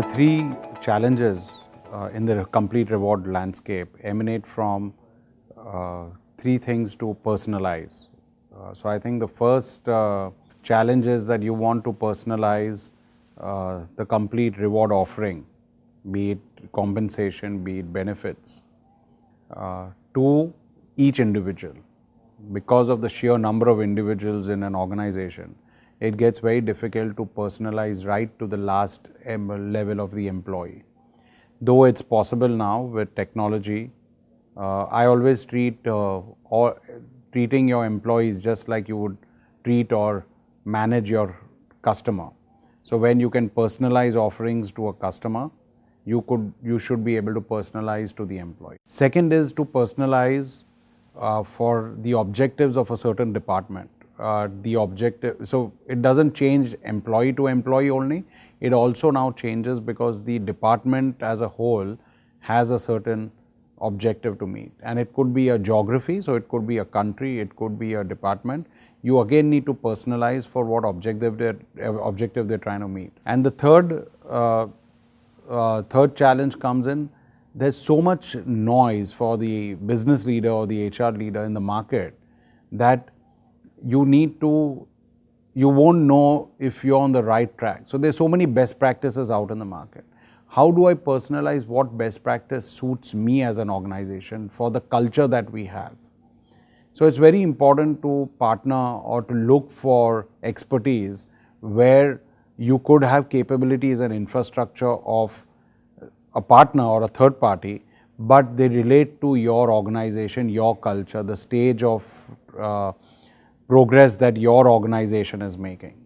The three challenges in the complete reward landscape emanate from three things to personalize. So I think the first challenge is that you want to personalize the complete reward offering, be it compensation, be it benefits, to each individual. Because of the sheer number of individuals in an organization, it gets very difficult to personalize right to the last level of the employee. Though it's possible now with technology, I always treating your employees just like you would treat or manage your customer. So when you can personalize offerings to a customer, you should be able to personalize to the employee. Second is to personalize for the objectives of a certain department. So it doesn't change employee to employee only, it also now changes because the department as a whole has a certain objective to meet, and it could be a geography, so it could be a country, it could be a department. You again need to personalize for what objective they're trying to meet. And the third challenge comes in, there's so much noise for the business leader or the HR leader in the market that you won't know if you're on the right track. So there's so many best practices out in the market. How do I personalize what best practice suits me as an organization for the culture that we have? So it's very important to partner or to look for expertise where you could have capabilities and infrastructure of a partner or a third party, but they relate to your organization, your culture, the stage of progress that your organization is making.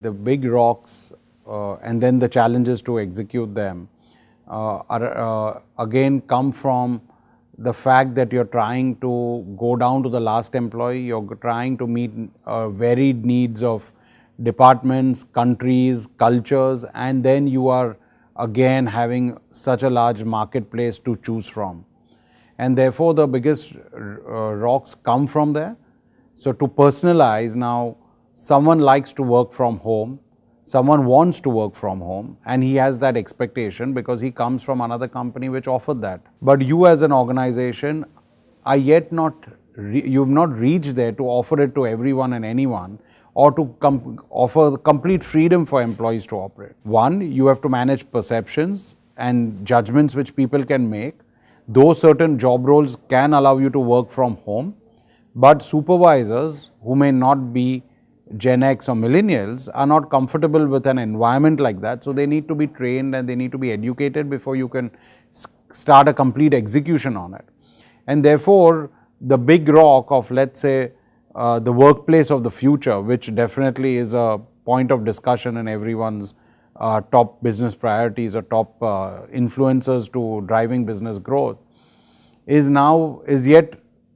The big rocks and then the challenges to execute them again come from the fact that you're trying to go down to the last employee, you're trying to meet varied needs of departments, countries, cultures, and then you are again having such a large marketplace to choose from. And therefore the biggest rocks come from there. So to personalize, now someone likes to work from home, someone wants to work from home, and he has that expectation because he comes from another company which offered that. But you as an organization are yet you've not reached there to offer it to everyone and anyone, or to offer complete freedom for employees to operate. One, you have to manage perceptions and judgments which people can make. Those certain job roles can allow you to work from home, but supervisors who may not be Gen X or millennials are not comfortable with an environment like that, so they need to be trained and they need to be educated before you can start a complete execution on it. And therefore the big rock of, let's say, the workplace of the future, which definitely is a point of discussion in everyone's top business priorities or top influencers to driving business growth, is yet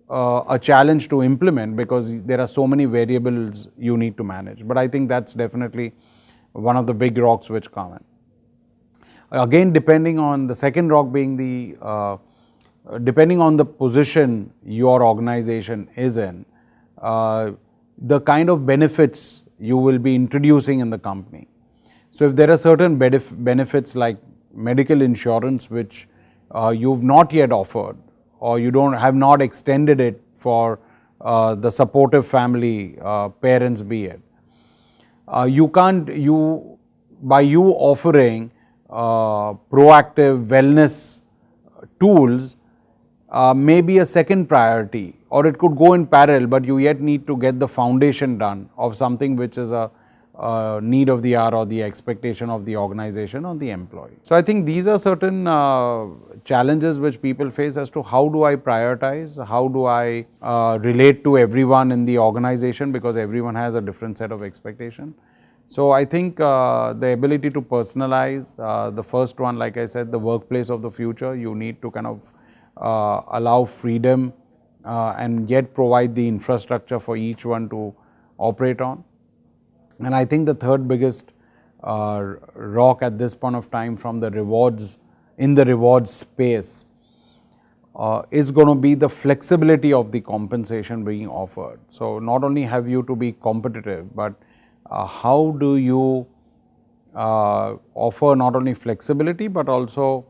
a challenge to implement because there are so many variables you need to manage. But I think that's definitely one of the big rocks which come in. Again, depending on the second rock being depending on the position your organization is in, the kind of benefits you will be introducing in the company. So if there are certain benefits like medical insurance which you've not yet offered, or you have not extended it for the supportive family, parents be it, by you offering proactive wellness tools may be a second priority, or it could go in parallel, but you yet need to get the foundation done of something which is a need of the hour or the expectation of the organization or the employee. So I think these are certain challenges which people face as to how do I prioritize, how do I relate to everyone in the organization, because everyone has a different set of expectation. So I think the ability to personalize, the first one, like I said, the workplace of the future, you need to kind of allow freedom and yet provide the infrastructure for each one to operate on. And I think the third biggest rock at this point of time from the rewards, in the rewards space, is going to be the flexibility of the compensation being offered. So not only have you to be competitive, but how do you offer not only flexibility but also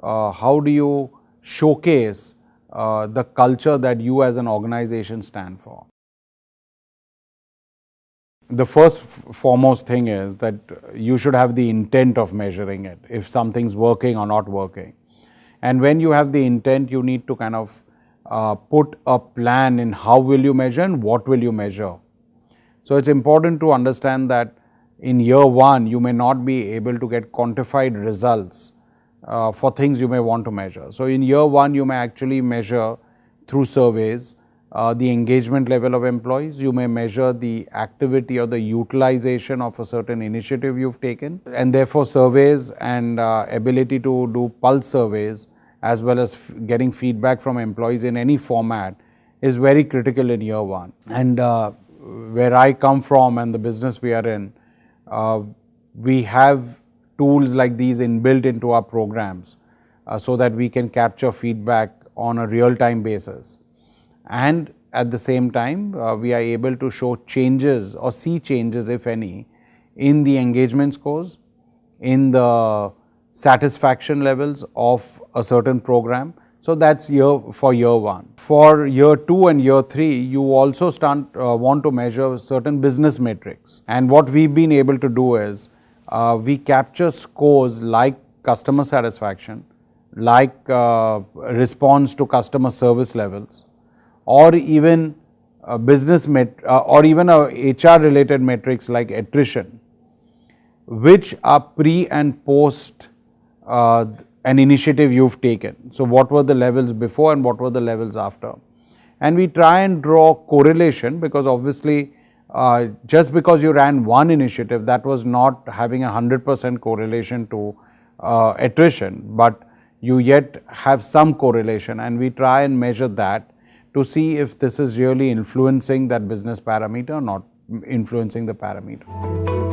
how do you showcase the culture that you as an organization stand for. The first foremost thing is that you should have the intent of measuring it, if something's working or not working. And when you have the intent, you need to kind of put a plan in how will you measure and what will you measure. So it's important to understand that in year one, you may not be able to get quantified results for things you may want to measure. So in year one, you may actually measure through surveys the engagement level of employees. You may measure the activity or the utilization of a certain initiative you've taken, and therefore surveys and ability to do pulse surveys as well as getting feedback from employees in any format is very critical in year one. And where I come from and the business we are in, we have tools like these inbuilt into our programs so that we can capture feedback on a real-time basis. And at the same time, we are able to show changes or see changes, if any, in the engagement scores, in the satisfaction levels of a certain program. So that's for year one. For year two and year three, you also want to measure certain business metrics. And what we've been able to do is we capture scores like customer satisfaction, like response to customer service levels, or even or even HR related metrics like attrition, which are pre and post an initiative you've taken. So what were the levels before and what were the levels after? And we try and draw correlation, because obviously just because you ran one initiative, that was not having 100% correlation to attrition, but you yet have some correlation, and we try and measure that to see if this is really influencing that business parameter or not influencing the parameter.